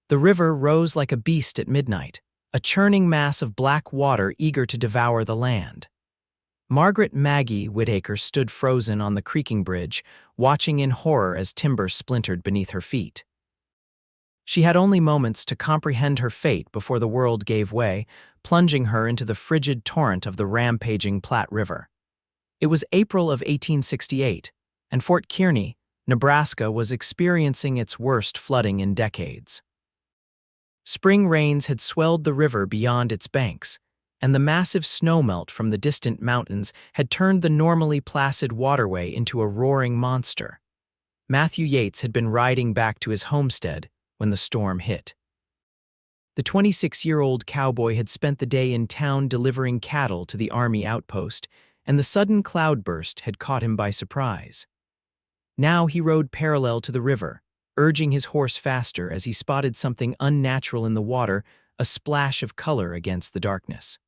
The river rose like a beast at midnight, a churning mass of black water eager to devour the land. Margaret Maggie Whitaker stood frozen on the creaking bridge, watching in horror as timber splintered beneath her feet. She had only moments to comprehend her fate before the world gave way, plunging her into the frigid torrent of the rampaging Platte River. It was April of 1868, and Fort Kearny, Nebraska, was experiencing its worst flooding in decades. Spring rains had swelled the river beyond its banks, and the massive snowmelt from the distant mountains had turned the normally placid waterway into a roaring monster. Matthew Yates had been riding back to his homestead when the storm hit. The 26-year-old cowboy had spent the day in town delivering cattle to the army outpost, and the sudden cloudburst had caught him by surprise. Now he rode parallel to the river, urging his horse faster as he spotted something unnatural in the water, a splash of color against the darkness.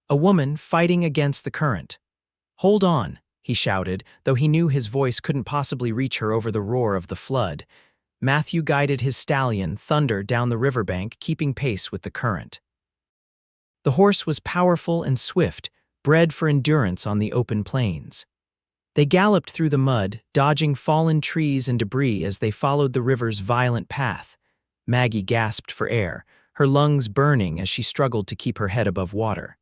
A woman fighting against the current. "Hold on," he shouted, though he knew his voice couldn't possibly reach her over the roar of the flood. Matthew guided his stallion, Thunder, down the riverbank, keeping pace with the current. The horse was powerful and swift, bred for endurance on the open plains. They galloped through the mud, dodging fallen trees and debris as they followed the river's violent path. Maggie gasped for air, her lungs burning as she struggled to keep her head above water.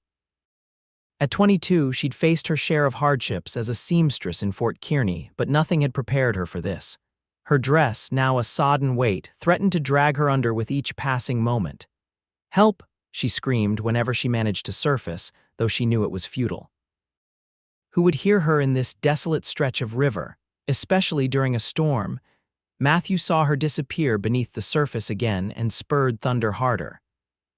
At 22, she'd faced her share of hardships as a seamstress in Fort Kearny, but nothing had prepared her for this. Her dress, now a sodden weight, threatened to drag her under with each passing moment. "Help!" she screamed whenever she managed to surface, though she knew it was futile. Who would hear her in this desolate stretch of river, especially during a storm? Matthew saw her disappear beneath the surface again and spurred Thunder harder.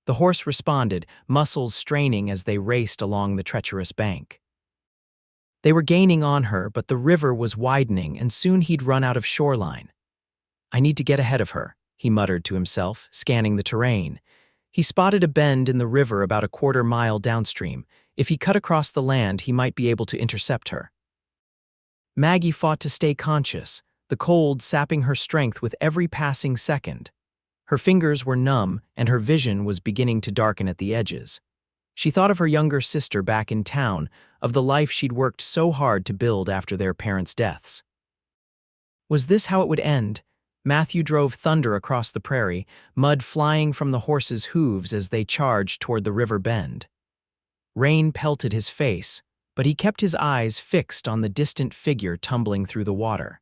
The horse responded, muscles straining as they raced along the treacherous bank. They were gaining on her, but the river was widening, and soon he'd run out of shoreline. "I need to get ahead of her," he muttered to himself, scanning the terrain. He spotted a bend in the river about a quarter-mile downstream. If he cut across the land, he might be able to intercept her. Maggie fought to stay conscious, the cold sapping her strength with every passing second. Her fingers were numb, and her vision was beginning to darken at the edges. She thought of her younger sister back in town, of the life she'd worked so hard to build after their parents' deaths. Was this how it would end? Matthew drove Thunder across the prairie, mud flying from the horses' hooves as they charged toward the river bend. Rain pelted his face, but he kept his eyes fixed on the distant figure tumbling through the water.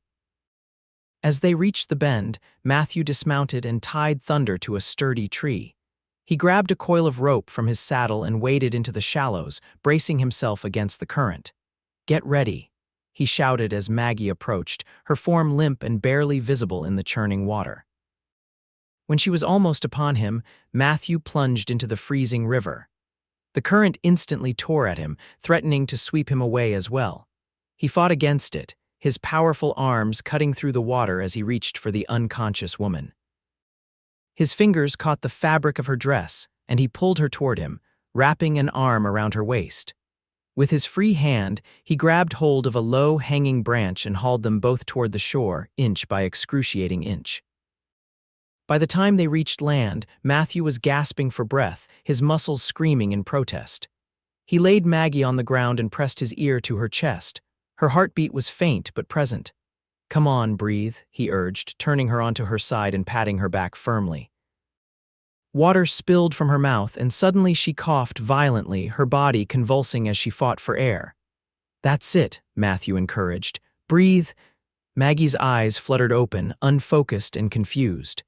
As they reached the bend, Matthew dismounted and tied Thunder to a sturdy tree. He grabbed a coil of rope from his saddle and waded into the shallows, bracing himself against the current. "Get ready," he shouted as Maggie approached, her form limp and barely visible in the churning water. When she was almost upon him, Matthew plunged into the freezing river. The current instantly tore at him, threatening to sweep him away as well. He fought against it, his powerful arms cutting through the water as he reached for the unconscious woman. His fingers caught the fabric of her dress, and he pulled her toward him, wrapping an arm around her waist. With his free hand, he grabbed hold of a low-hanging branch and hauled them both toward the shore, inch by excruciating inch. By the time they reached land, Matthew was gasping for breath, his muscles screaming in protest. He laid Maggie on the ground and pressed his ear to her chest. Her heartbeat was faint but present. "Come on, breathe," he urged, turning her onto her side and patting her back firmly. Water spilled from her mouth, and suddenly she coughed violently, her body convulsing as she fought for air. "That's it," Matthew encouraged. "Breathe." Maggie's eyes fluttered open, unfocused and confused.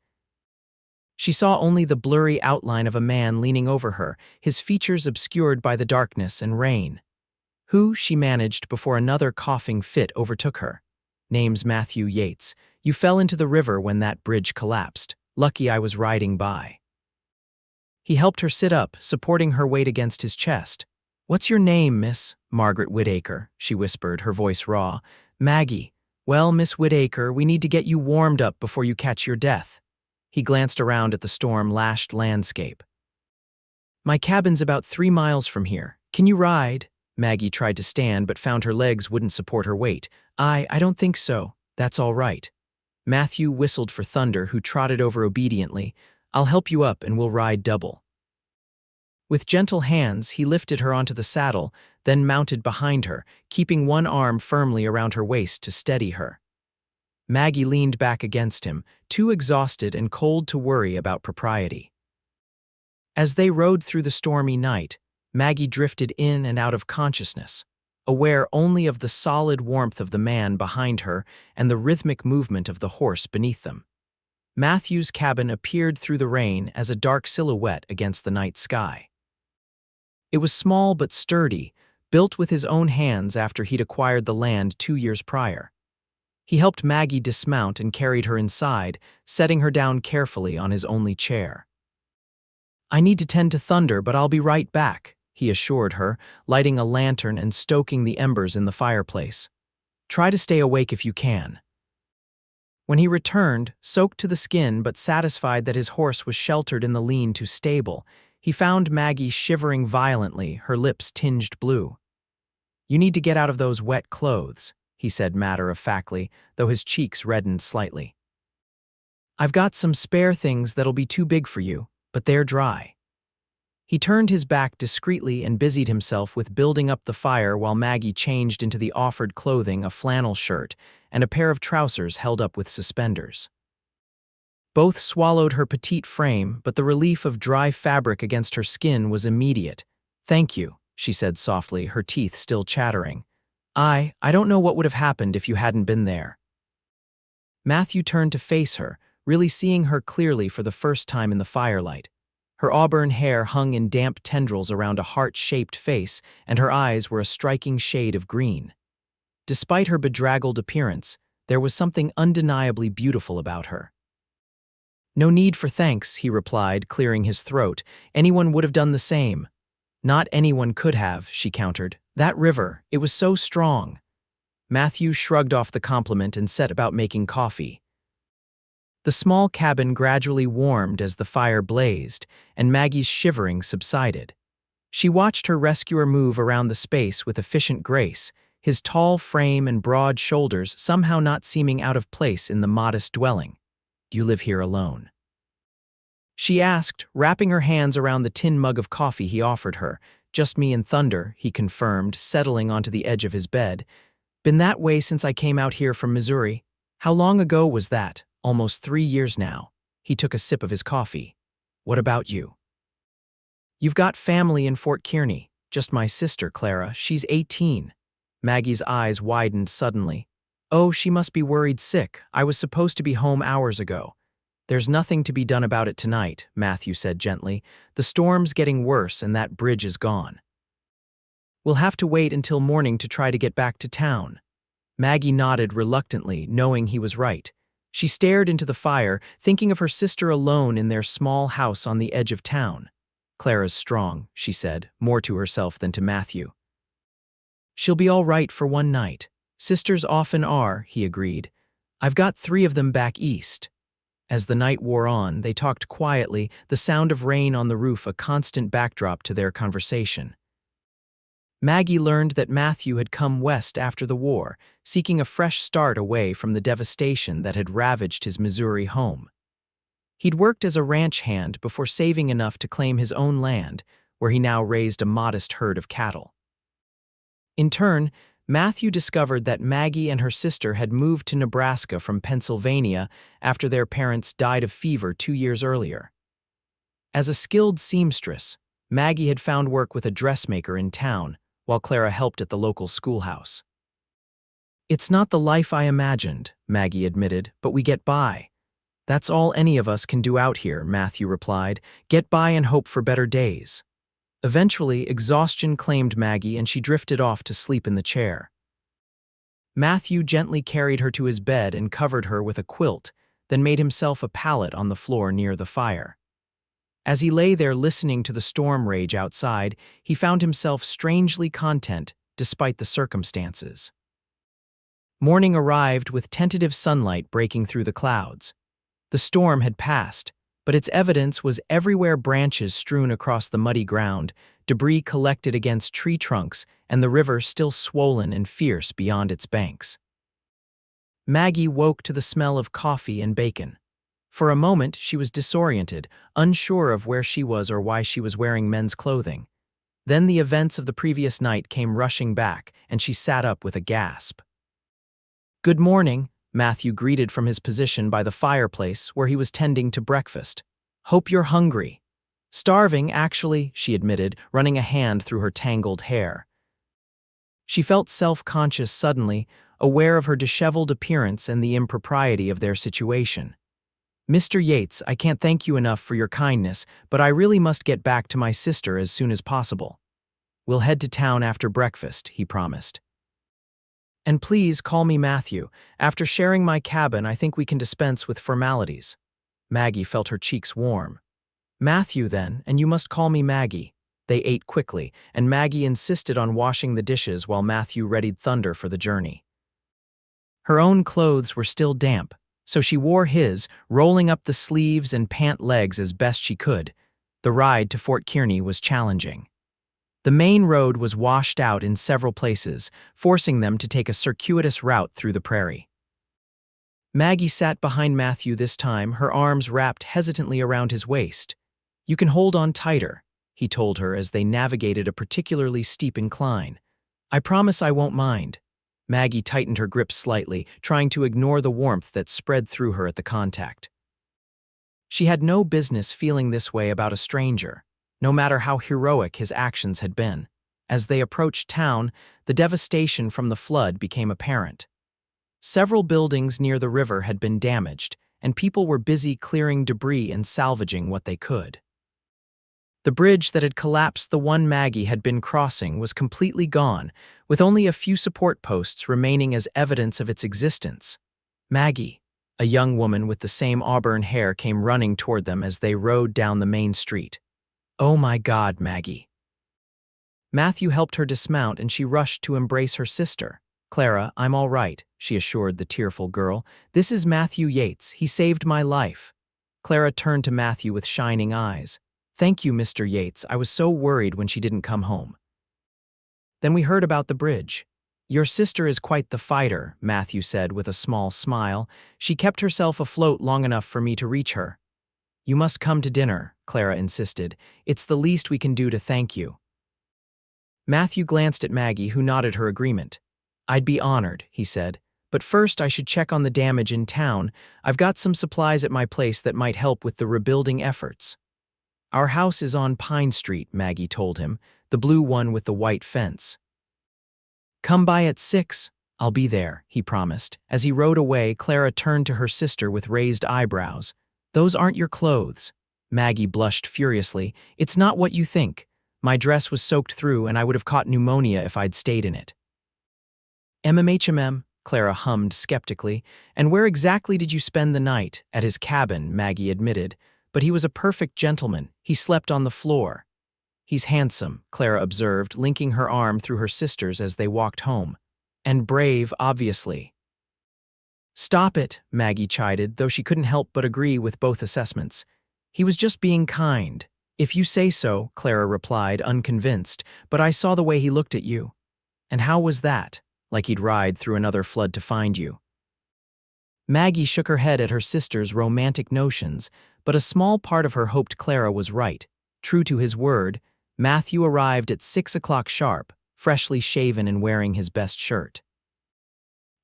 She saw only the blurry outline of a man leaning over her, his features obscured by the darkness and rain. "Who?" she managed before another coughing fit overtook her. "Name's Matthew Yates. You fell into the river when that bridge collapsed. Lucky I was riding by." He helped her sit up, supporting her weight against his chest. "What's your name, Miss?" "Margaret Whitaker," she whispered, her voice raw. "Maggie. Well, Miss Whitaker, we need to get you warmed up before you catch your death." He glanced around at the storm-lashed landscape. "My cabin's about 3 miles from here. Can you ride?" Maggie tried to stand but found her legs wouldn't support her weight. I don't think so. That's all right." Matthew whistled for Thunder, who trotted over obediently. "I'll help you up and we'll ride double." With gentle hands, he lifted her onto the saddle, then mounted behind her, keeping one arm firmly around her waist to steady her. Maggie leaned back against him, too exhausted and cold to worry about propriety. As they rode through the stormy night, Maggie drifted in and out of consciousness, aware only of the solid warmth of the man behind her and the rhythmic movement of the horse beneath them. Matthew's cabin appeared through the rain as a dark silhouette against the night sky. It was small but sturdy, built with his own hands after he'd acquired the land 2 years prior. He helped Maggie dismount and carried her inside, setting her down carefully on his only chair. "I need to tend to Thunder, but I'll be right back," he assured her, lighting a lantern and stoking the embers in the fireplace. "Try to stay awake if you can." When he returned, soaked to the skin but satisfied that his horse was sheltered in the lean-to stable, he found Maggie shivering violently, her lips tinged blue. "You need to get out of those wet clothes," he said matter-of-factly, though his cheeks reddened slightly. "I've got some spare things that'll be too big for you, but they're dry." He turned his back discreetly and busied himself with building up the fire while Maggie changed into the offered clothing, a flannel shirt and a pair of trousers held up with suspenders. Both swallowed her petite frame, but the relief of dry fabric against her skin was immediate. "Thank you," she said softly, her teeth still chattering. I don't know what would have happened if you hadn't been there." Matthew turned to face her, really seeing her clearly for the first time in the firelight. Her auburn hair hung in damp tendrils around a heart-shaped face, and her eyes were a striking shade of green. Despite her bedraggled appearance, there was something undeniably beautiful about her. "No need for thanks," he replied, clearing his throat. "Anyone would have done the same." "Not anyone could have," she countered. "That river, it was so strong." Matthew shrugged off the compliment and set about making coffee. The small cabin gradually warmed as the fire blazed, and Maggie's shivering subsided. She watched her rescuer move around the space with efficient grace, his tall frame and broad shoulders somehow not seeming out of place in the modest dwelling. "You live here alone?" she asked, wrapping her hands around the tin mug of coffee he offered her. "Just me and Thunder," he confirmed, settling onto the edge of his bed. "Been that way since I came out here from Missouri." "How long ago was that?" "Almost 3 years now." He took a sip of his coffee. "What about you?" "You've got family in Fort Kearny." "Just my sister, Clara. She's 18. Maggie's eyes widened suddenly. "Oh, she must be worried sick. I was supposed to be home hours ago." "There's nothing to be done about it tonight," Matthew said gently. "The storm's getting worse and that bridge is gone. We'll have to wait until morning to try to get back to town." Maggie nodded reluctantly, knowing he was right. She stared into the fire, thinking of her sister alone in their small house on the edge of town. "Clara's strong," she said, more to herself than to Matthew. "She'll be all right for one night. Sisters often are," he agreed. "I've got 3 of them back east." As the night wore on, they talked quietly, the sound of rain on the roof a constant backdrop to their conversation. Maggie learned that Matthew had come west after the war, seeking a fresh start away from the devastation that had ravaged his Missouri home. He'd worked as a ranch hand before saving enough to claim his own land, where he now raised a modest herd of cattle. In turn, Matthew discovered that Maggie and her sister had moved to Nebraska from Pennsylvania after their parents died of fever 2 years earlier. As a skilled seamstress, Maggie had found work with a dressmaker in town, while Clara helped at the local schoolhouse. "It's not the life I imagined," Maggie admitted, "but we get by." "That's all any of us can do out here," Matthew replied. "Get by and hope for better days." Eventually, exhaustion claimed Maggie and she drifted off to sleep in the chair. Matthew gently carried her to his bed and covered her with a quilt, then made himself a pallet on the floor near the fire. As he lay there listening to the storm rage outside, he found himself strangely content despite the circumstances. Morning arrived with tentative sunlight breaking through the clouds. The storm had passed, but its evidence was everywhere: branches strewn across the muddy ground, debris collected against tree trunks, and the river still swollen and fierce beyond its banks. Maggie woke to the smell of coffee and bacon. For a moment, she was disoriented, unsure of where she was or why she was wearing men's clothing. Then the events of the previous night came rushing back, and she sat up with a gasp. "Good morning," Matthew greeted from his position by the fireplace where he was tending to breakfast. "Hope you're hungry." "Starving, actually," she admitted, running a hand through her tangled hair. She felt self-conscious suddenly, aware of her disheveled appearance and the impropriety of their situation. "Mr. Yates, I can't thank you enough for your kindness, but I really must get back to my sister as soon as possible." "We'll head to town after breakfast," he promised. "And please call me Matthew. After sharing my cabin, I think we can dispense with formalities." Maggie felt her cheeks warm. "Matthew, then, and you must call me Maggie." They ate quickly, and Maggie insisted on washing the dishes while Matthew readied thunder for the journey. Her own clothes were still damp, so she wore his, rolling up the sleeves and pant legs as best she could. The ride to Fort Kearny was challenging. The main road was washed out in several places, forcing them to take a circuitous route through the prairie. Maggie sat behind Matthew this time, her arms wrapped hesitantly around his waist. "You can hold on tighter," he told her as they navigated a particularly steep incline. "I promise I won't mind." Maggie tightened her grip slightly, trying to ignore the warmth that spread through her at the contact. She had no business feeling this way about a stranger, no matter how heroic his actions had been. As they approached town, the devastation from the flood became apparent. Several buildings near the river had been damaged, and people were busy clearing debris and salvaging what they could. The bridge that had collapsed the one Maggie had been crossing was completely gone, with only a few support posts remaining as evidence of its existence. "Maggie," a young woman with the same auburn hair, came running toward them as they rode down the main street. "Oh my God, Maggie." Matthew helped her dismount and she rushed to embrace her sister. "Clara, I'm all right," she assured the tearful girl. "This is Matthew Yates. He saved my life." Clara turned to Matthew with shining eyes. "Thank you, Mr. Yates. I was so worried when she didn't come home." "Then we heard about the bridge." "Your sister is quite the fighter," Matthew said with a small smile. "She kept herself afloat long enough for me to reach her." "You must come to dinner," Clara insisted. "It's the least we can do to thank you." Matthew glanced at Maggie, who nodded her agreement. "I'd be honored," he said. "But first I should check on the damage in town. I've got some supplies at my place that might help with the rebuilding efforts." "Our house is on Pine Street," Maggie told him, "the blue one with the white fence." "Come by at 6. I'll be there," he promised. As he rode away, Clara turned to her sister with raised eyebrows. "Those aren't your clothes." Maggie blushed furiously. "It's not what you think. My dress was soaked through and I would have caught pneumonia if I'd stayed in it." "MMHMM," Clara hummed skeptically. "And where exactly did you spend the night?" "At his cabin," Maggie admitted. "But he was a perfect gentleman. He slept on the floor." "He's handsome," Clara observed, linking her arm through her sister's as they walked home. "And brave, obviously." "Stop it," Maggie chided, though she couldn't help but agree with both assessments. "He was just being kind." "If you say so," Clara replied, unconvinced, "but I saw the way he looked at you." "And how was that?" "Like he'd ride through another flood to find you." Maggie shook her head at her sister's romantic notions, but a small part of her hoped Clara was right. True to his word, Matthew arrived at 6 o'clock sharp, freshly shaven and wearing his best shirt.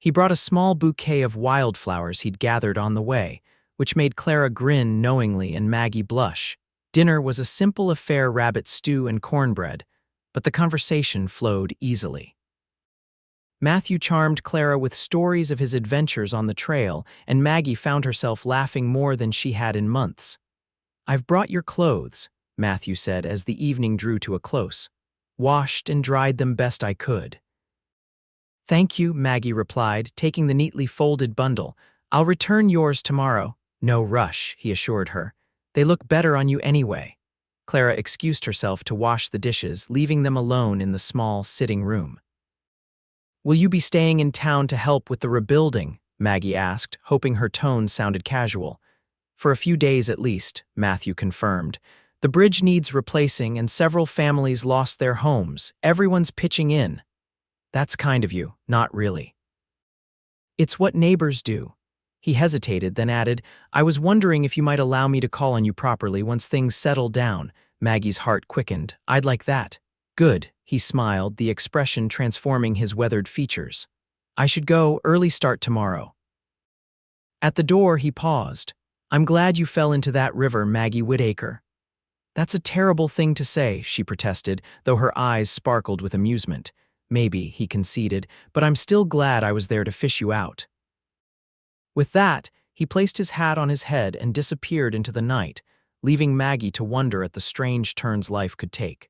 He brought a small bouquet of wildflowers he'd gathered on the way, which made Clara grin knowingly and Maggie blush. Dinner was a simple affair: rabbit stew and cornbread, but the conversation flowed easily. Matthew charmed Clara with stories of his adventures on the trail, and Maggie found herself laughing more than she had in months. "I've brought your clothes," Matthew said as the evening drew to a close. "Washed and dried them best I could." "Thank you," Maggie replied, taking the neatly folded bundle. "I'll return yours tomorrow." "No rush," he assured her. "They look better on you anyway." Clara excused herself to wash the dishes, leaving them alone in the small sitting room. "Will you be staying in town to help with the rebuilding?" Maggie asked, hoping her tone sounded casual. "For a few days at least," Matthew confirmed. "The bridge needs replacing and several families lost their homes. Everyone's pitching in." "That's kind of you." "Not really." It's what neighbors do. He hesitated, then added, I was wondering if you might allow me to call on you properly once things settle down. Maggie's heart quickened. I'd like that. Good, he smiled, the expression transforming his weathered features. I should go, early start tomorrow. At the door, he paused. I'm glad you fell into that river, Maggie Whitaker. That's a terrible thing to say, she protested, though her eyes sparkled with amusement. Maybe, he conceded, but I'm still glad I was there to fish you out. With that, he placed his hat on his head and disappeared into the night, leaving Maggie to wonder at the strange turns life could take.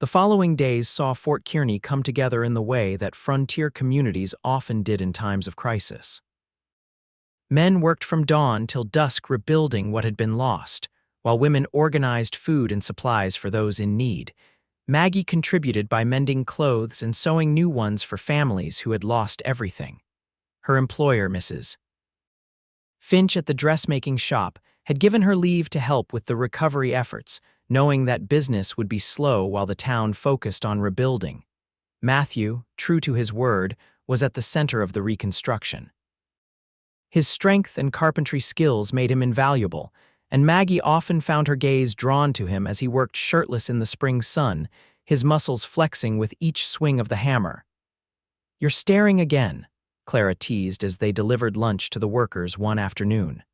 The following days saw Fort Kearny come together in the way that frontier communities often did in times of crisis. Men worked from dawn till dusk rebuilding what had been lost, while women organized food and supplies for those in need. Maggie contributed by mending clothes and sewing new ones for families who had lost everything. Her employer, Mrs. Finch at the dressmaking shop, had given her leave to help with the recovery efforts, knowing that business would be slow while the town focused on rebuilding. Matthew, true to his word, was at the center of the reconstruction. His strength and carpentry skills made him invaluable, and Maggie often found her gaze drawn to him as he worked shirtless in the spring sun, his muscles flexing with each swing of the hammer. You're staring again, Clara teased as they delivered lunch to the workers one afternoon.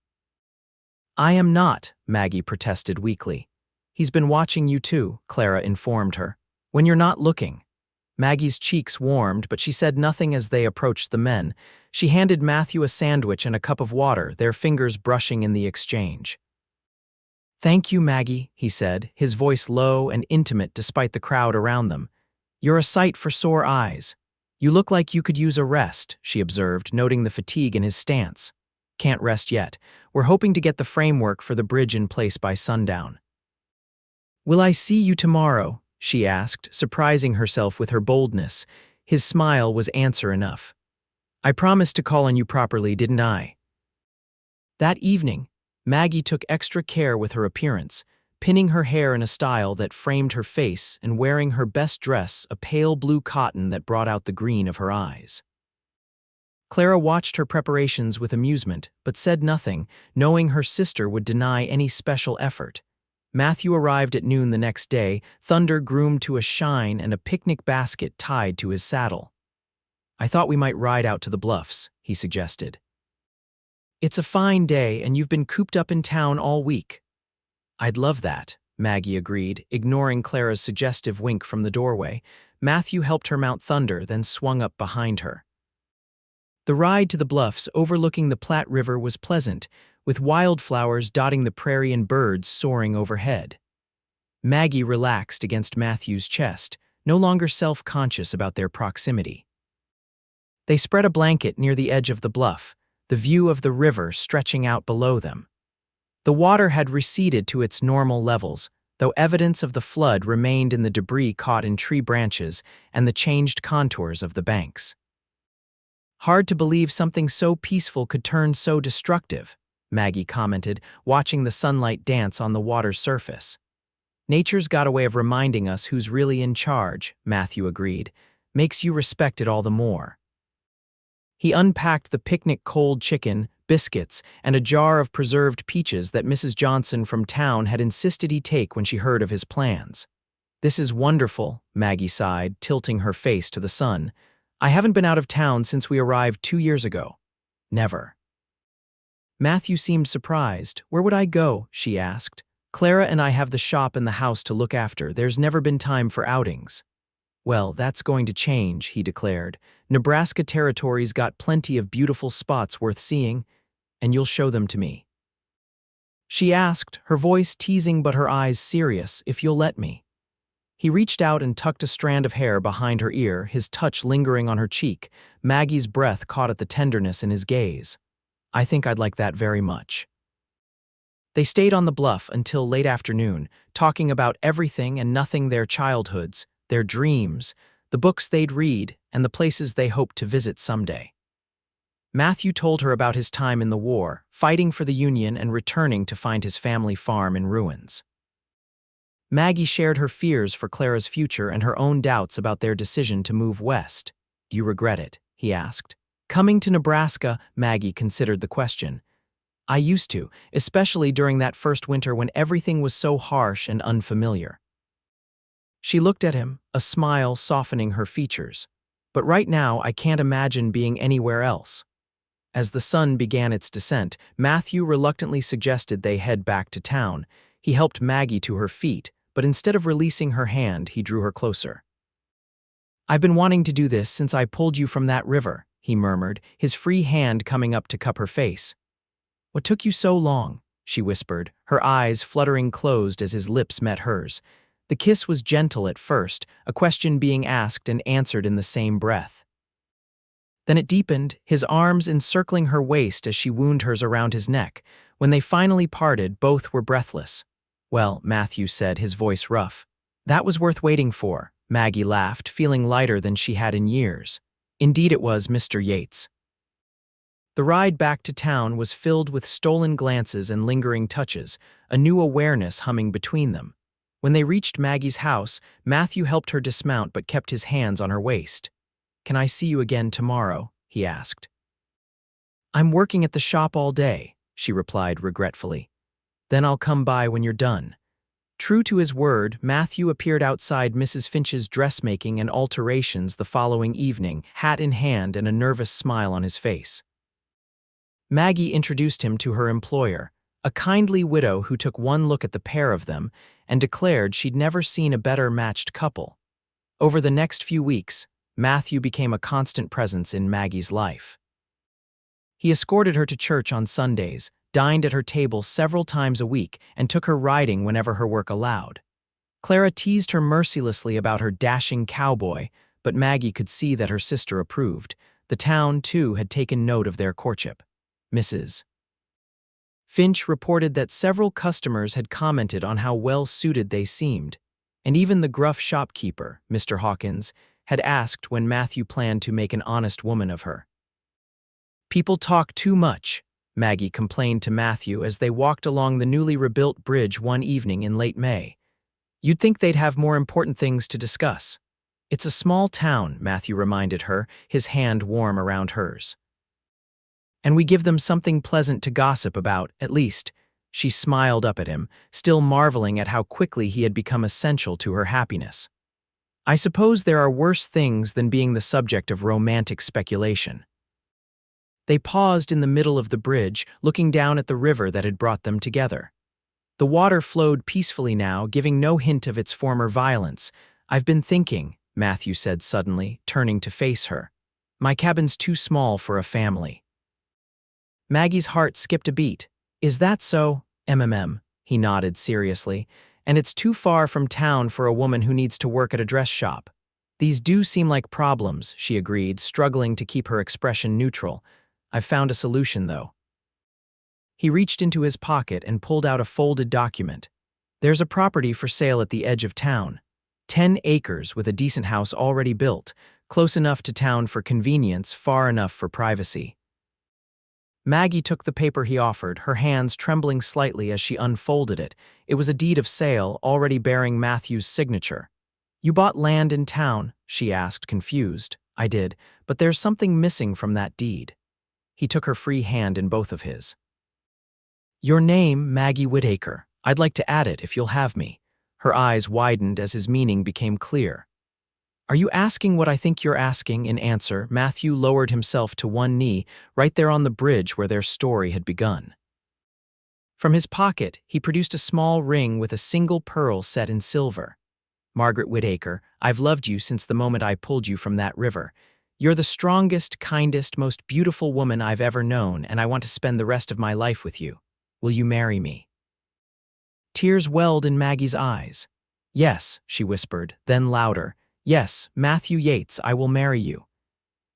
I am not, Maggie protested weakly. He's been watching you too, Clara informed her. When you're not looking. Maggie's cheeks warmed, but she said nothing as they approached the men. She handed Matthew a sandwich and a cup of water, their fingers brushing in the exchange. Thank you, Maggie, he said, his voice low and intimate despite the crowd around them. You're a sight for sore eyes. You look like you could use a rest, she observed, noting the fatigue in his stance. Can't rest yet. We're hoping to get the framework for the bridge in place by sundown. Will I see you tomorrow? She asked, surprising herself with her boldness. His smile was answer enough. I promised to call on you properly, didn't I? That evening, Maggie took extra care with her appearance, pinning her hair in a style that framed her face and wearing her best dress, a pale blue cotton that brought out the green of her eyes. Clara watched her preparations with amusement, but said nothing, knowing her sister would deny any special effort. Matthew arrived at noon the next day, thunder groomed to a shine and a picnic basket tied to his saddle. I thought we might ride out to the bluffs, he suggested. It's a fine day and you've been cooped up in town all week. I'd love that, Maggie agreed, ignoring Clara's suggestive wink from the doorway. Matthew helped her mount Thunder, then swung up behind her. The ride to the bluffs overlooking the Platte River was pleasant, with wildflowers dotting the prairie and birds soaring overhead. Maggie relaxed against Matthew's chest, no longer self-conscious about their proximity. They spread a blanket near the edge of the bluff, the view of the river stretching out below them. The water had receded to its normal levels, though evidence of the flood remained in the debris caught in tree branches and the changed contours of the banks. Hard to believe something so peaceful could turn so destructive, Maggie commented, watching the sunlight dance on the water's surface. Nature's got a way of reminding us who's really in charge, Matthew agreed. Makes you respect it all the more. He unpacked the picnic cold chicken, biscuits, and a jar of preserved peaches that Mrs. Johnson from town had insisted he take when she heard of his plans. This is wonderful, Maggie sighed, tilting her face to the sun. I haven't been out of town since we arrived 2 years ago. Never. Matthew seemed surprised. Where would I go? She asked. Clara and I have the shop and the house to look after. There's never been time for outings. Well, that's going to change, he declared. Nebraska territory's got plenty of beautiful spots worth seeing, and you'll show them to me. She asked, her voice teasing but her eyes serious, if you'll let me. He reached out and tucked a strand of hair behind her ear, his touch lingering on her cheek. Maggie's breath caught at the tenderness in his gaze. I think I'd like that very much. They stayed on the bluff until late afternoon, talking about everything and nothing, their childhoods, their dreams, the books they'd read, and the places they hoped to visit someday. Matthew told her about his time in the war, fighting for the Union and returning to find his family farm in ruins. Maggie shared her fears for Clara's future and her own doubts about their decision to move west. Do you regret it? He asked. Coming to Nebraska, Maggie considered the question. I used to, especially during that first winter when everything was so harsh and unfamiliar. She looked at him, a smile softening her features. But right now, I can't imagine being anywhere else. As the sun began its descent, Matthew reluctantly suggested they head back to town. He helped Maggie to her feet, but instead of releasing her hand, he drew her closer. I've been wanting to do this since I pulled you from that river, he murmured, his free hand coming up to cup her face. What took you so long? She whispered, her eyes fluttering closed as his lips met hers. The kiss was gentle at first, a question being asked and answered in the same breath. Then it deepened, his arms encircling her waist as she wound hers around his neck. When they finally parted, both were breathless. Well, Matthew said, his voice rough. That was worth waiting for, Maggie laughed, feeling lighter than she had in years. Indeed it was, Mr. Yates. The ride back to town was filled with stolen glances and lingering touches, a new awareness humming between them. When they reached Maggie's house, Matthew helped her dismount but kept his hands on her waist. Can I see you again tomorrow? He asked. I'm working at the shop all day, she replied regretfully. Then I'll come by when you're done. True to his word, Matthew appeared outside Mrs. Finch's dressmaking and alterations the following evening, hat in hand and a nervous smile on his face. Maggie introduced him to her employer, a kindly widow who took one look at the pair of them and declared she'd never seen a better matched couple. Over the next few weeks, Matthew became a constant presence in Maggie's life. He escorted her to church on Sundays, dined at her table several times a week, and took her riding whenever her work allowed. Clara teased her mercilessly about her dashing cowboy, but Maggie could see that her sister approved. The town, too, had taken note of their courtship. Mrs. Finch reported that several customers had commented on how well-suited they seemed, and even the gruff shopkeeper, Mr. Hawkins, had asked when Matthew planned to make an honest woman of her. People talk too much, Maggie complained to Matthew as they walked along the newly rebuilt bridge one evening in late May. You'd think they'd have more important things to discuss. It's a small town, Matthew reminded her, his hand warm around hers. And we give them something pleasant to gossip about, at least. She smiled up at him, still marveling at how quickly he had become essential to her happiness. I suppose there are worse things than being the subject of romantic speculation. They paused in the middle of the bridge, looking down at the river that had brought them together. The water flowed peacefully now, giving no hint of its former violence. I've been thinking, Matthew said suddenly, turning to face her. My cabin's too small for a family. Maggie's heart skipped a beat. Is that so? He nodded seriously. And it's too far from town for a woman who needs to work at a dress shop. These do seem like problems, she agreed, struggling to keep her expression neutral. I've found a solution, though. He reached into his pocket and pulled out a folded document. There's a property for sale at the edge of town. 10 acres with a decent house already built, close enough to town for convenience, far enough for privacy. Maggie took the paper he offered, her hands trembling slightly as she unfolded it. It was a deed of sale, already bearing Matthew's signature. You bought land in town? She asked, confused. I did, but there's something missing from that deed. He took her free hand in both of his. Your name, Maggie Whitaker. I'd like to add it if you'll have me. Her eyes widened as his meaning became clear. Are you asking what I think you're asking? In answer, Matthew lowered himself to one knee, right there on the bridge where their story had begun. From his pocket, he produced a small ring with a single pearl set in silver. Margaret Whitaker, I've loved you since the moment I pulled you from that river. You're the strongest, kindest, most beautiful woman I've ever known, and I want to spend the rest of my life with you. Will you marry me? Tears welled in Maggie's eyes. Yes, she whispered, then louder. Yes, Matthew Yates, I will marry you.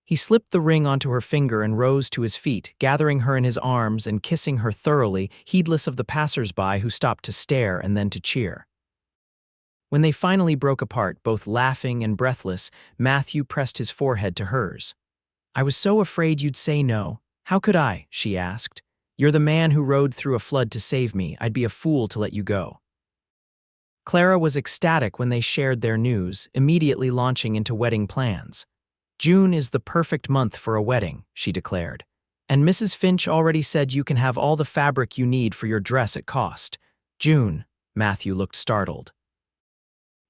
He slipped the ring onto her finger and rose to his feet, gathering her in his arms and kissing her thoroughly, heedless of the passers-by who stopped to stare and then to cheer. When they finally broke apart, both laughing and breathless, Matthew pressed his forehead to hers. I was so afraid you'd say no. How could I? She asked. You're the man who rode through a flood to save me. I'd be a fool to let you go. Clara was ecstatic when they shared their news, immediately launching into wedding plans. "June is the perfect month for a wedding," she declared. "And Mrs. Finch already said you can have all the fabric you need for your dress at cost." "June," Matthew looked startled.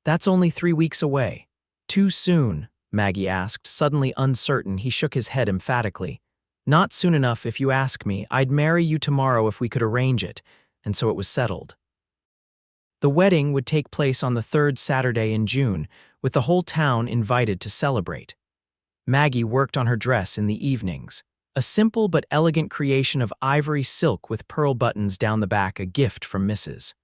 "That's only 3 weeks away." "Too soon?" Maggie asked, suddenly uncertain. He shook his head emphatically. "Not soon enough if you ask me. I'd marry you tomorrow if we could arrange it." And so it was settled. The wedding would take place on the third Saturday in June, with the whole town invited to celebrate. Maggie worked on her dress in the evenings, a simple but elegant creation of ivory silk with pearl buttons down the back, a gift from Mrs.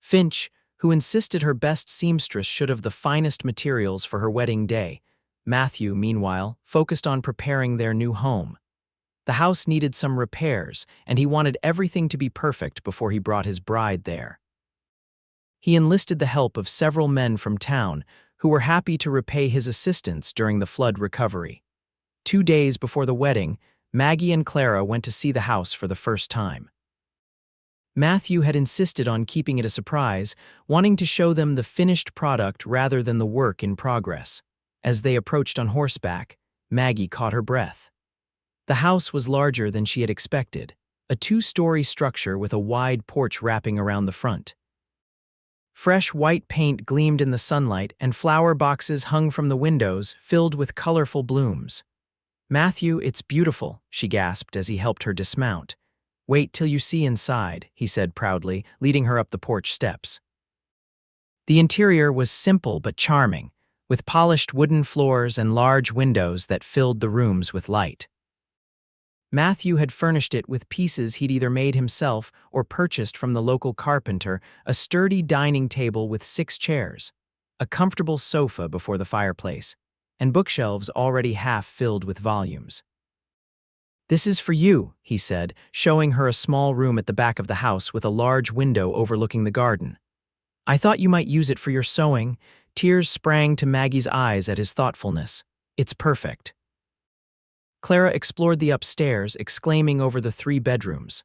Finch, who insisted her best seamstress should have the finest materials for her wedding day. Matthew, meanwhile, focused on preparing their new home. The house needed some repairs, and he wanted everything to be perfect before he brought his bride there. He enlisted the help of several men from town who were happy to repay his assistance during the flood recovery. 2 days before the wedding, Maggie and Clara went to see the house for the first time. Matthew had insisted on keeping it a surprise, wanting to show them the finished product rather than the work in progress. As they approached on horseback, Maggie caught her breath. The house was larger than she had expected, a 2-story structure with a wide porch wrapping around the front. Fresh white paint gleamed in the sunlight, and flower boxes hung from the windows, filled with colorful blooms. "Matthew, it's beautiful," she gasped as he helped her dismount. "Wait till you see inside," he said proudly, leading her up the porch steps. The interior was simple but charming, with polished wooden floors and large windows that filled the rooms with light. Matthew had furnished it with pieces he'd either made himself or purchased from the local carpenter, a sturdy dining table with 6 chairs, a comfortable sofa before the fireplace, and bookshelves already half filled with volumes. "This is for you," he said, showing her a small room at the back of the house with a large window overlooking the garden. "I thought you might use it for your sewing." Tears sprang to Maggie's eyes at his thoughtfulness. "It's perfect." Clara explored the upstairs, exclaiming over the 3 bedrooms.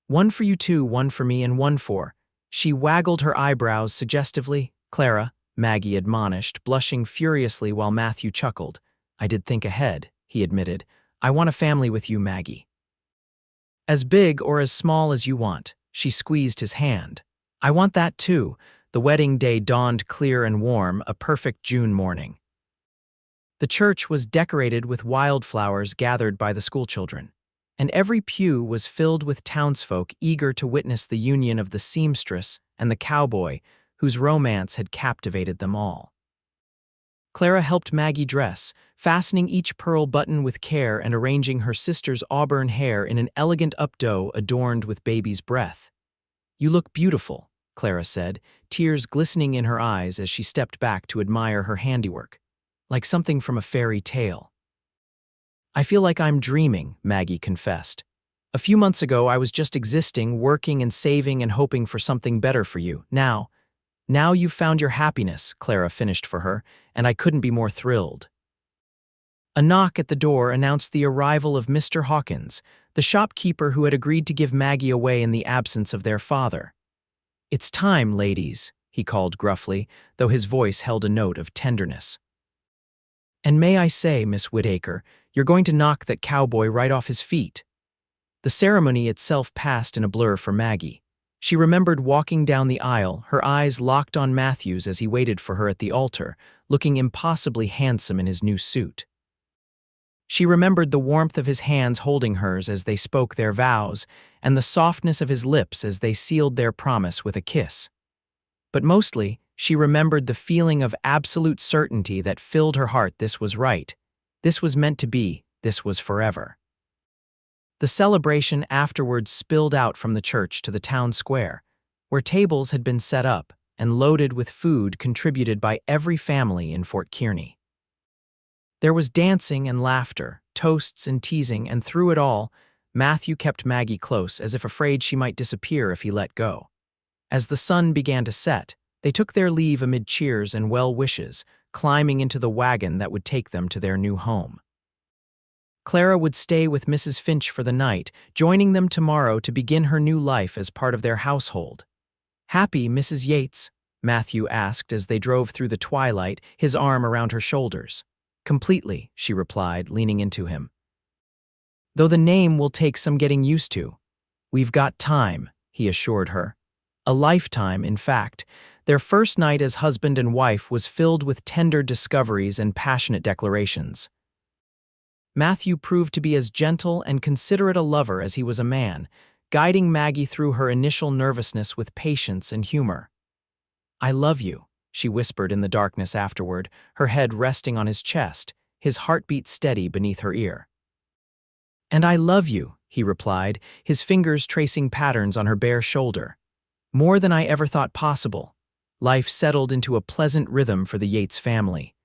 "One for you two, one for me, and one for—" She waggled her eyebrows suggestively. "Clara," Maggie admonished, blushing furiously while Matthew chuckled. "I did think ahead," he admitted. "I want a family with you, Maggie. As big or as small as you want." She squeezed his hand. "I want that too." The wedding day dawned clear and warm, a perfect June morning. The church was decorated with wildflowers gathered by the schoolchildren, and every pew was filled with townsfolk eager to witness the union of the seamstress and the cowboy, whose romance had captivated them all. Clara helped Maggie dress, fastening each pearl button with care and arranging her sister's auburn hair in an elegant updo adorned with baby's breath. "You look beautiful," Clara said, tears glistening in her eyes as she stepped back to admire her handiwork. "Like something from a fairy tale." "I feel like I'm dreaming," Maggie confessed. "A few months ago I was just existing, working and saving and hoping for something better for you. Now you've found your happiness," Clara finished for her, "and I couldn't be more thrilled." A knock at the door announced the arrival of Mr. Hawkins, the shopkeeper who had agreed to give Maggie away in the absence of their father. "It's time, ladies," he called gruffly, though his voice held a note of tenderness. "And may I say, Miss Whitaker, you're going to knock that cowboy right off his feet." The ceremony itself passed in a blur for Maggie. She remembered walking down the aisle, her eyes locked on Matthew's as he waited for her at the altar, looking impossibly handsome in his new suit. She remembered the warmth of his hands holding hers as they spoke their vows, and the softness of his lips as they sealed their promise with a kiss. But mostly, she remembered the feeling of absolute certainty that filled her heart. This was right. This was meant to be. This was forever. The celebration afterwards spilled out from the church to the town square, where tables had been set up and loaded with food contributed by every family in Fort Kearny. There was dancing and laughter, toasts and teasing, and through it all, Matthew kept Maggie close as if afraid she might disappear if he let go. As the sun began to set, they took their leave amid cheers and well wishes, climbing into the wagon that would take them to their new home. Clara would stay with Mrs. Finch for the night, joining them tomorrow to begin her new life as part of their household. "Happy, Mrs. Yates?" Matthew asked as they drove through the twilight, his arm around her shoulders. Completely, she replied, leaning into him. Though the name will take some getting used to. We've got time, he assured her. A lifetime, in fact. Their first night as husband and wife was filled with tender discoveries and passionate declarations. Matthew proved to be as gentle and considerate a lover as he was a man, guiding Maggie through her initial nervousness with patience and humor. I love you, she whispered in the darkness afterward, her head resting on his chest, his heartbeat steady beneath her ear. And I love you, he replied, his fingers tracing patterns on her bare shoulder. More than I ever thought possible. Life settled into a pleasant rhythm for the Yates family.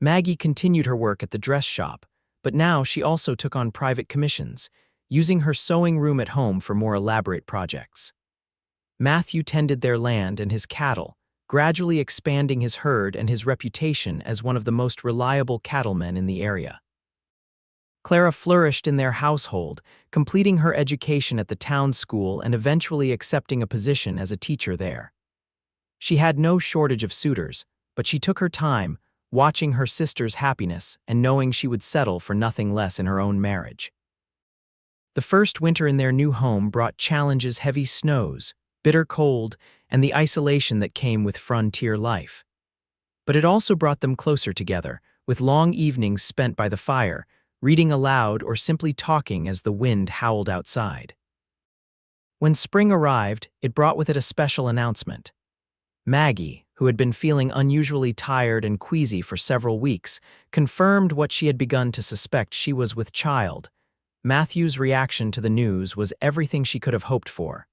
Maggie continued her work at the dress shop, but now she also took on private commissions, using her sewing room at home for more elaborate projects. Matthew tended their land and his cattle, gradually expanding his herd and his reputation as one of the most reliable cattlemen in the area. Clara flourished in their household, completing her education at the town school and eventually accepting a position as a teacher there. She had no shortage of suitors, but she took her time, watching her sister's happiness and knowing she would settle for nothing less in her own marriage. The first winter in their new home brought challenges: heavy snows, bitter cold, and the isolation that came with frontier life. But it also brought them closer together, with long evenings spent by the fire, reading aloud or simply talking as the wind howled outside. When spring arrived, it brought with it a special announcement. Maggie, who had been feeling unusually tired and queasy for several weeks, confirmed what she had begun to suspect: she was with child. Matthew's reaction to the news was everything she could have hoped for.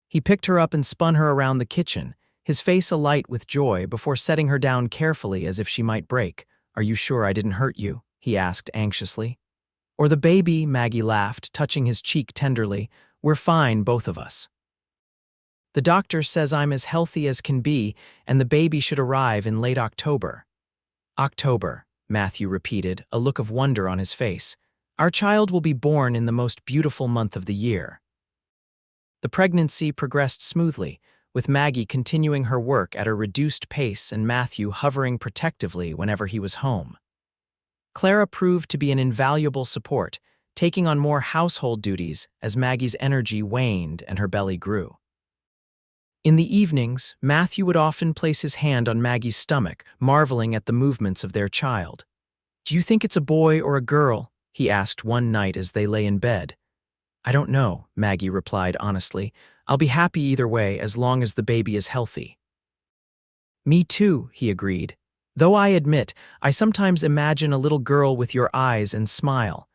He picked her up and spun her around the kitchen, his face alight with joy before setting her down carefully as if she might break. Are you sure I didn't hurt you? He asked anxiously. Or the baby, Maggie laughed, touching his cheek tenderly. We're fine, both of us. The doctor says I'm as healthy as can be, and the baby should arrive in late October. October, Matthew repeated, a look of wonder on his face. Our child will be born in the most beautiful month of the year. The pregnancy progressed smoothly, with Maggie continuing her work at a reduced pace and Matthew hovering protectively whenever he was home. Clara proved to be an invaluable support, taking on more household duties as Maggie's energy waned and her belly grew. In the evenings, Matthew would often place his hand on Maggie's stomach, marveling at the movements of their child. Do you think it's a boy or a girl? He asked one night as they lay in bed. I don't know, Maggie replied honestly. I'll be happy either way as long as the baby is healthy. Me too, he agreed. Though I admit, I sometimes imagine a little girl with your eyes and smile.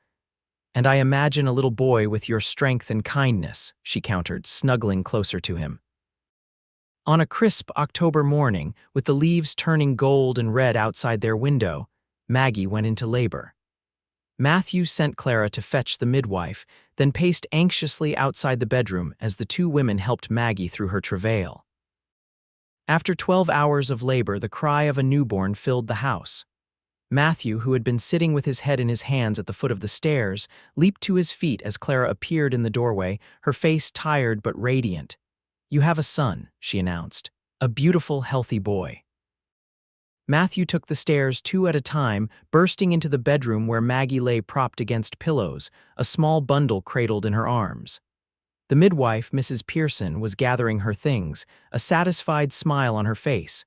And I imagine a little boy with your strength and kindness, she countered, snuggling closer to him. On a crisp October morning, with the leaves turning gold and red outside their window, Maggie went into labor. Matthew sent Clara to fetch the midwife, then paced anxiously outside the bedroom as the two women helped Maggie through her travail. After 12 hours of labor, the cry of a newborn filled the house. Matthew, who had been sitting with his head in his hands at the foot of the stairs, leaped to his feet as Clara appeared in the doorway, her face tired but radiant. You have a son, she announced. A beautiful, healthy boy. Matthew took the stairs 2 at a time, bursting into the bedroom where Maggie lay propped against pillows, a small bundle cradled in her arms. The midwife, Mrs. Pearson, was gathering her things, a satisfied smile on her face.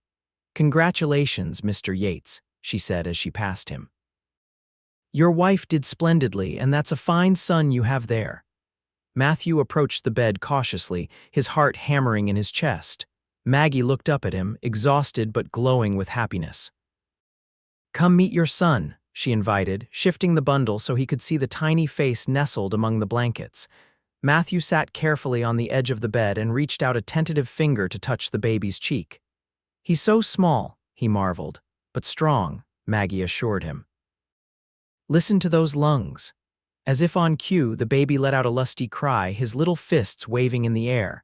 Congratulations, Mr. Yates, she said as she passed him. Your wife did splendidly, and that's a fine son you have there. Matthew approached the bed cautiously, his heart hammering in his chest. Maggie looked up at him, exhausted but glowing with happiness. Come meet your son, she invited, shifting the bundle so he could see the tiny face nestled among the blankets. Matthew sat carefully on the edge of the bed and reached out a tentative finger to touch the baby's cheek. He's so small, he marveled, but strong, Maggie assured him. Listen to those lungs. As if on cue, the baby let out a lusty cry, his little fists waving in the air.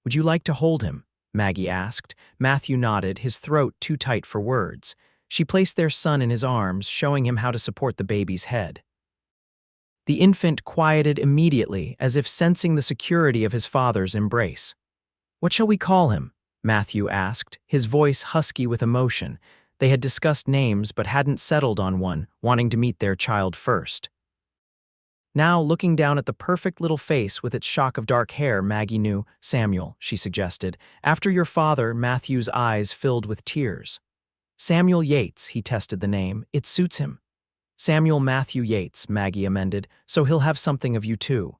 Would you like to hold him? Maggie asked. Matthew nodded, his throat too tight for words. She placed their son in his arms, showing him how to support the baby's head. The infant quieted immediately, as if sensing the security of his father's embrace. What shall we call him? Matthew asked, his voice husky with emotion. They had discussed names but hadn't settled on one, wanting to meet their child first. Now, looking down at the perfect little face with its shock of dark hair, Maggie knew. "Samuel," she suggested. "After your father," Matthew's eyes filled with tears. "Samuel Yates," he tested the name. "It suits him." "Samuel Matthew Yates," Maggie amended, "so he'll have something of you too."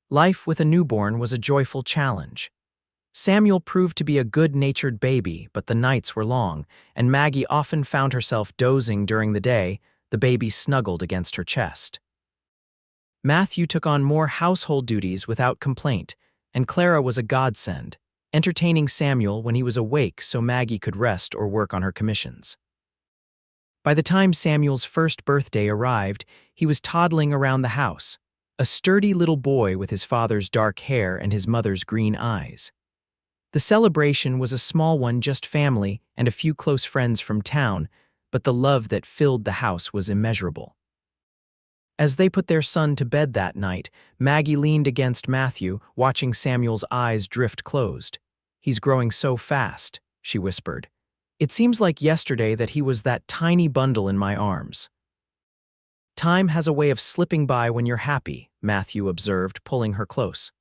Life with a newborn was a joyful challenge. Samuel proved to be a good-natured baby, but the nights were long, and Maggie often found herself dozing during the day, the baby snuggled against her chest. Matthew took on more household duties without complaint, and Clara was a godsend, entertaining Samuel when he was awake so Maggie could rest or work on her commissions. By the time Samuel's first birthday arrived, he was toddling around the house, a sturdy little boy with his father's dark hair and his mother's green eyes. The celebration was a small one, just family and a few close friends from town, but the love that filled the house was immeasurable. As they put their son to bed that night, Maggie leaned against Matthew, watching Samuel's eyes drift closed. "He's growing so fast," she whispered. "It seems like yesterday that he was that tiny bundle in my arms." "Time has a way of slipping by when you're happy," Matthew observed, pulling her close.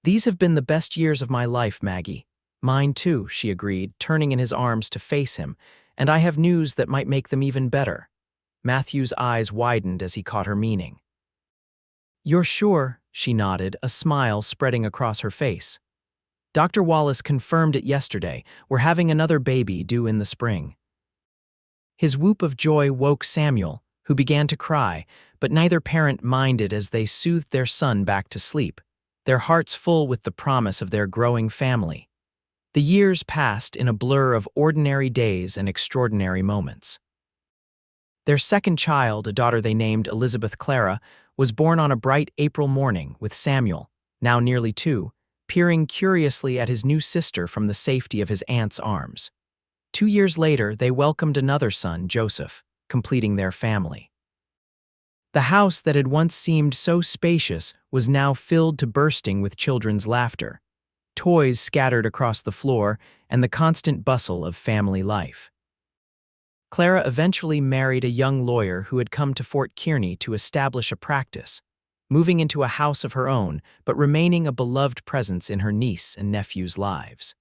"These have been the best years of my life, Maggie." "Mine too," she agreed, turning in his arms to face him, "and I have news that might make them even better." Matthew's eyes widened as he caught her meaning. "You're sure?" she nodded, a smile spreading across her face. "Dr. Wallace confirmed it yesterday. We're having another baby due in the spring." His whoop of joy woke Samuel, who began to cry, but neither parent minded as they soothed their son back to sleep, their hearts full with the promise of their growing family. The years passed in a blur of ordinary days and extraordinary moments. Their second child, a daughter they named Elizabeth Clara, was born on a bright April morning, with Samuel, now nearly 2, peering curiously at his new sister from the safety of his aunt's arms. 2 years later, they welcomed another son, Joseph, completing their family. The house that had once seemed so spacious was now filled to bursting with children's laughter, toys scattered across the floor, and the constant bustle of family life. Clara eventually married a young lawyer who had come to Fort Kearny to establish a practice, moving into a house of her own, but remaining a beloved presence in her niece and nephew's lives.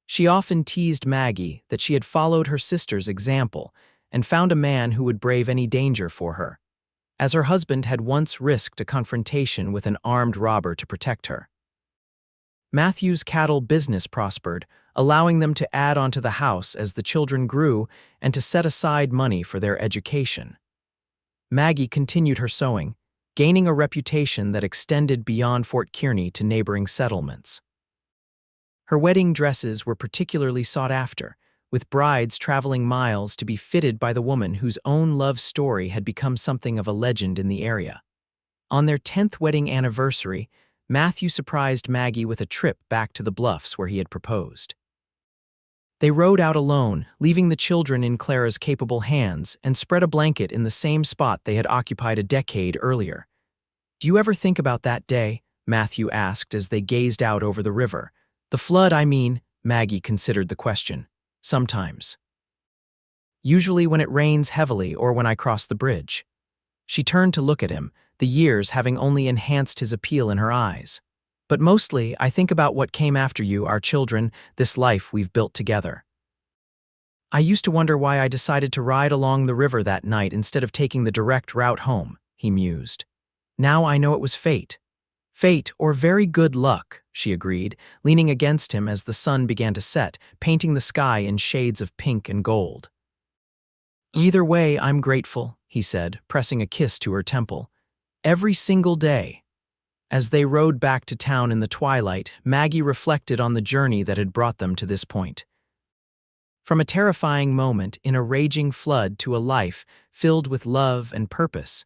She often teased Maggie that she had followed her sister's example and found a man who would brave any danger for her, as her husband had once risked a confrontation with an armed robber to protect her. Matthew's cattle business prospered, allowing them to add onto the house as the children grew and to set aside money for their education. Maggie continued her sewing, gaining a reputation that extended beyond Fort Kearny to neighboring settlements. Her wedding dresses were particularly sought after, with brides traveling miles to be fitted by the woman whose own love story had become something of a legend in the area. On their 10th wedding anniversary, Matthew surprised Maggie with a trip back to the bluffs where he had proposed. They rode out alone, leaving the children in Clara's capable hands, and spread a blanket in the same spot they had occupied a decade earlier. "Do you ever think about that day?" Matthew asked as they gazed out over the river. "The flood, I mean," Maggie considered the question. "Sometimes. Usually when it rains heavily or when I cross the bridge." She turned to look at him, the years having only enhanced his appeal in her eyes. "But mostly, I think about what came after you, our children, this life we've built together. I used to wonder why I decided to ride along the river that night instead of taking the direct route home," he mused. "Now I know it was fate." "Fate, or very good luck," she agreed, leaning against him as the sun began to set, painting the sky in shades of pink and gold. "Either way, I'm grateful," he said, pressing a kiss to her temple. "Every single day." As they rode back to town in the twilight, Maggie reflected on the journey that had brought them to this point. From a terrifying moment in a raging flood to a life filled with love and purpose,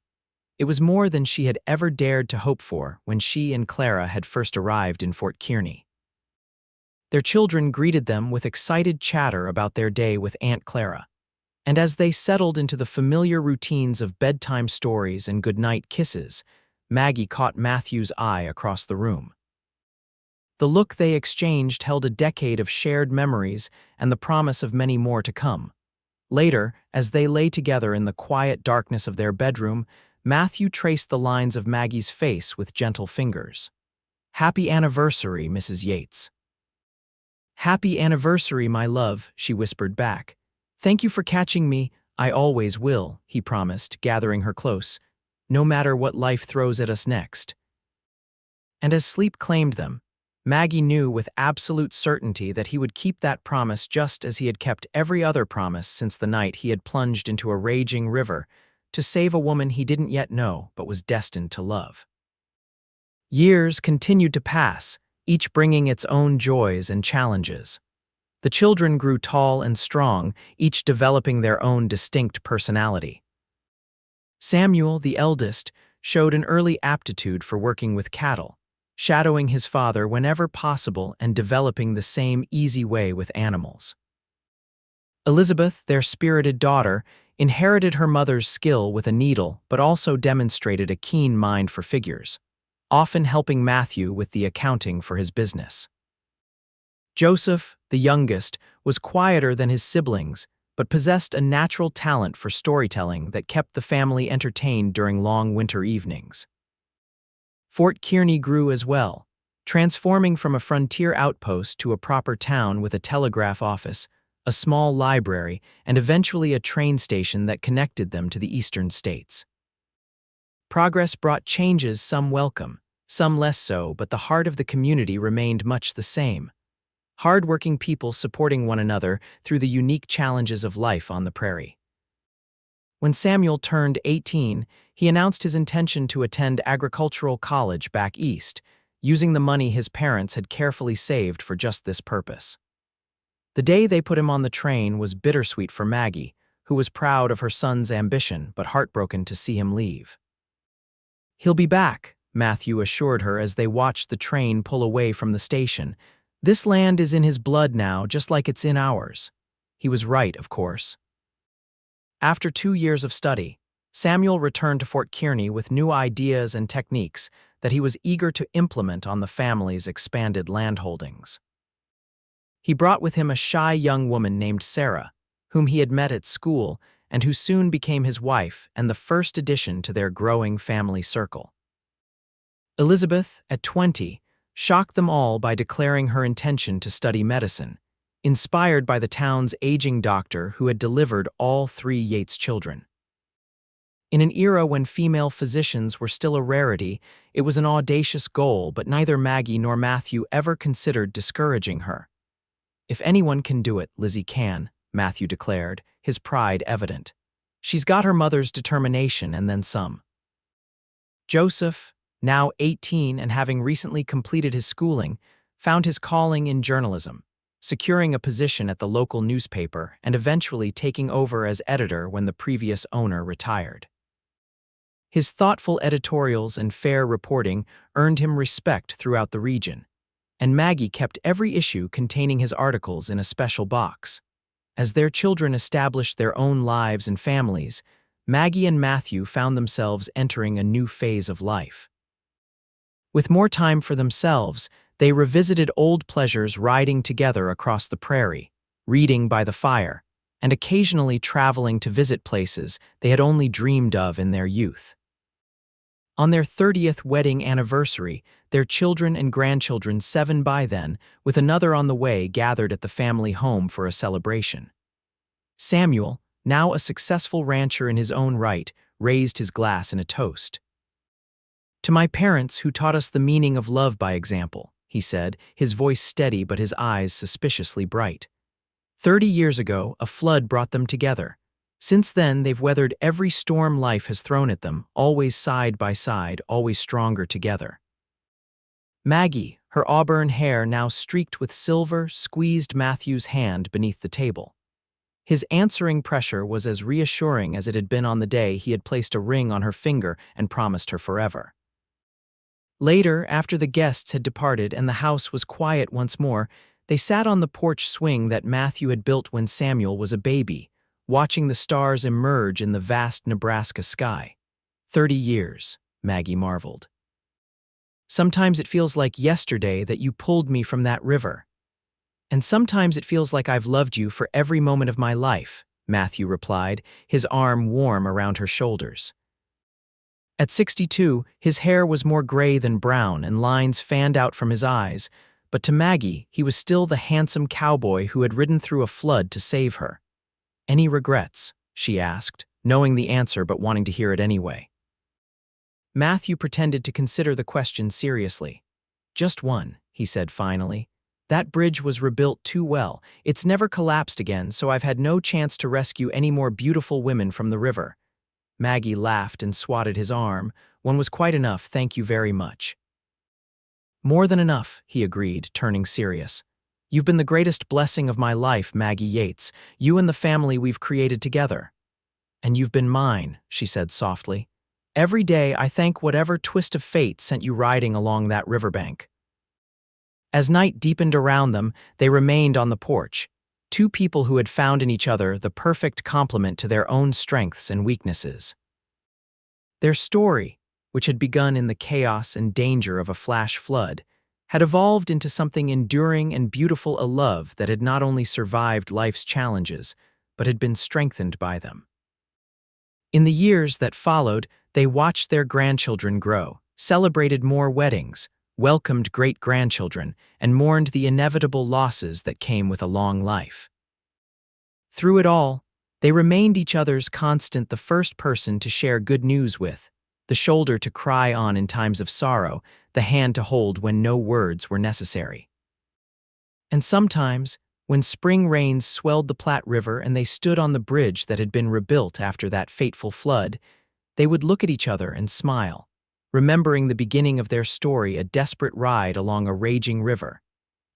it was more than she had ever dared to hope for when she and Clara had first arrived in Fort Kearny. Their children greeted them with excited chatter about their day with Aunt Clara, and as they settled into the familiar routines of bedtime stories and goodnight kisses, Maggie caught Matthew's eye across the room. The look they exchanged held a decade of shared memories and the promise of many more to come. Later, as they lay together in the quiet darkness of their bedroom, Matthew traced the lines of Maggie's face with gentle fingers. "Happy anniversary, Mrs. Yates." "Happy anniversary, my love," she whispered back. "Thank you for catching me. I always will," he promised, gathering her close, "no matter what life throws at us next." And as sleep claimed them, Maggie knew with absolute certainty that he would keep that promise just as he had kept every other promise since the night he had plunged into a raging river to save a woman he didn't yet know but was destined to love. Years continued to pass, each bringing its own joys and challenges. The children grew tall and strong, each developing their own distinct personality. Samuel, the eldest, showed an early aptitude for working with cattle, shadowing his father whenever possible and developing the same easy way with animals. Elizabeth, their spirited daughter, inherited her mother's skill with a needle but also demonstrated a keen mind for figures, often helping Matthew with the accounting for his business. Joseph, the youngest, was quieter than his siblings, but possessed a natural talent for storytelling that kept the family entertained during long winter evenings. Fort Kearny grew as well, transforming from a frontier outpost to a proper town with a telegraph office, a small library, and eventually a train station that connected them to the eastern states. Progress brought changes, some welcome, some less so, but the heart of the community remained much the same. Hard-working people supporting one another through the unique challenges of life on the prairie. When Samuel turned 18, he announced his intention to attend agricultural college back east, using the money his parents had carefully saved for just this purpose. The day they put him on the train was bittersweet for Maggie, who was proud of her son's ambition but heartbroken to see him leave. "He'll be back," Matthew assured her as they watched the train pull away from the station. "This land is in his blood now, just like it's in ours." He was right, of course. After 2 years of study, Samuel returned to Fort Kearny with new ideas and techniques that he was eager to implement on the family's expanded landholdings. He brought with him a shy young woman named Sarah, whom he had met at school and who soon became his wife and the first addition to their growing family circle. Elizabeth, at 20, shocked them all by declaring her intention to study medicine, inspired by the town's aging doctor who had delivered all 3 Yates children. In an era when female physicians were still a rarity, it was an audacious goal, but neither Maggie nor Matthew ever considered discouraging her. "If anyone can do it, Lizzie can," Matthew declared, his pride evident. "She's got her mother's determination and then some." Joseph, now 18 and having recently completed his schooling, found his calling in journalism, securing a position at the local newspaper and eventually taking over as editor when the previous owner retired. His thoughtful editorials and fair reporting earned him respect throughout the region, and Maggie kept every issue containing his articles in a special box. As their children established their own lives and families, Maggie and Matthew found themselves entering a new phase of life. With more time for themselves, they revisited old pleasures, riding together across the prairie, reading by the fire, and occasionally traveling to visit places they had only dreamed of in their youth. On their 30th wedding anniversary, their children and grandchildren, 7 by then, with another on the way, gathered at the family home for a celebration. Samuel, now a successful rancher in his own right, raised his glass in a toast. "To my parents who taught us the meaning of love by example," he said, his voice steady but his eyes suspiciously bright. 30 years ago, a flood brought them together. Since then, they've weathered every storm life has thrown at them, always side by side, always stronger together. Maggie, her auburn hair now streaked with silver, squeezed Matthew's hand beneath the table. His answering pressure was as reassuring as it had been on the day he had placed a ring on her finger and promised her forever. Later, after the guests had departed and the house was quiet once more, they sat on the porch swing that Matthew had built when Samuel was a baby, watching the stars emerge in the vast Nebraska sky. 30 years, Maggie marveled. Sometimes it feels like yesterday that you pulled me from that river. And sometimes it feels like I've loved you for every moment of my life, Matthew replied, his arm warm around her shoulders. At 62, his hair was more gray than brown and lines fanned out from his eyes, but to Maggie, he was still the handsome cowboy who had ridden through a flood to save her. Any regrets? She asked, knowing the answer but wanting to hear it anyway. Matthew pretended to consider the question seriously. Just one, he said finally. That bridge was rebuilt too well. It's never collapsed again, so I've had no chance to rescue any more beautiful women from the river. Maggie laughed and swatted his arm. One was quite enough, thank you very much. More than enough, he agreed, turning serious. You've been the greatest blessing of my life, Maggie Yates, you and the family we've created together. And you've been mine, she said softly. Every day I thank whatever twist of fate sent you riding along that riverbank. As night deepened around them, they remained on the porch, two people who had found in each other the perfect complement to their own strengths and weaknesses. Their story, which had begun in the chaos and danger of a flash flood, had evolved into something enduring and beautiful, a love that had not only survived life's challenges, but had been strengthened by them. In the years that followed, they watched their grandchildren grow, celebrated more weddings, welcomed great-grandchildren, and mourned the inevitable losses that came with a long life. Through it all, they remained each other's constant, the first person to share good news with, the shoulder to cry on in times of sorrow, the hand to hold when no words were necessary. And sometimes, when spring rains swelled the Platte River and they stood on the bridge that had been rebuilt after that fateful flood, they would look at each other and smile, remembering the beginning of their story, a desperate ride along a raging river,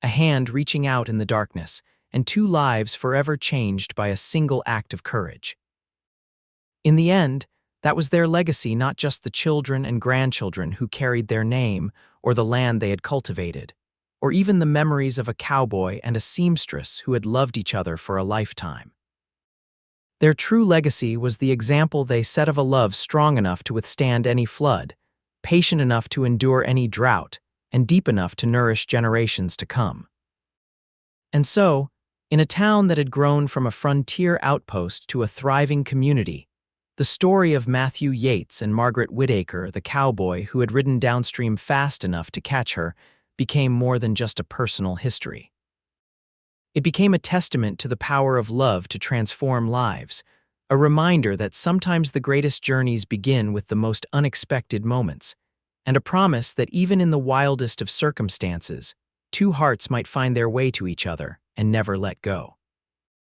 a hand reaching out in the darkness, and two lives forever changed by a single act of courage. In the end, that was their legacy, not just the children and grandchildren who carried their name or the land they had cultivated, or even the memories of a cowboy and a seamstress who had loved each other for a lifetime. Their true legacy was the example they set of a love strong enough to withstand any flood, patient enough to endure any drought, and deep enough to nourish generations to come. And so, in a town that had grown from a frontier outpost to a thriving community, the story of Matthew Yates and Margaret Whitaker, the cowboy who had ridden downstream fast enough to catch her, became more than just a personal history. It became a testament to the power of love to transform lives, a reminder that sometimes the greatest journeys begin with the most unexpected moments, and a promise that even in the wildest of circumstances, two hearts might find their way to each other and never let go.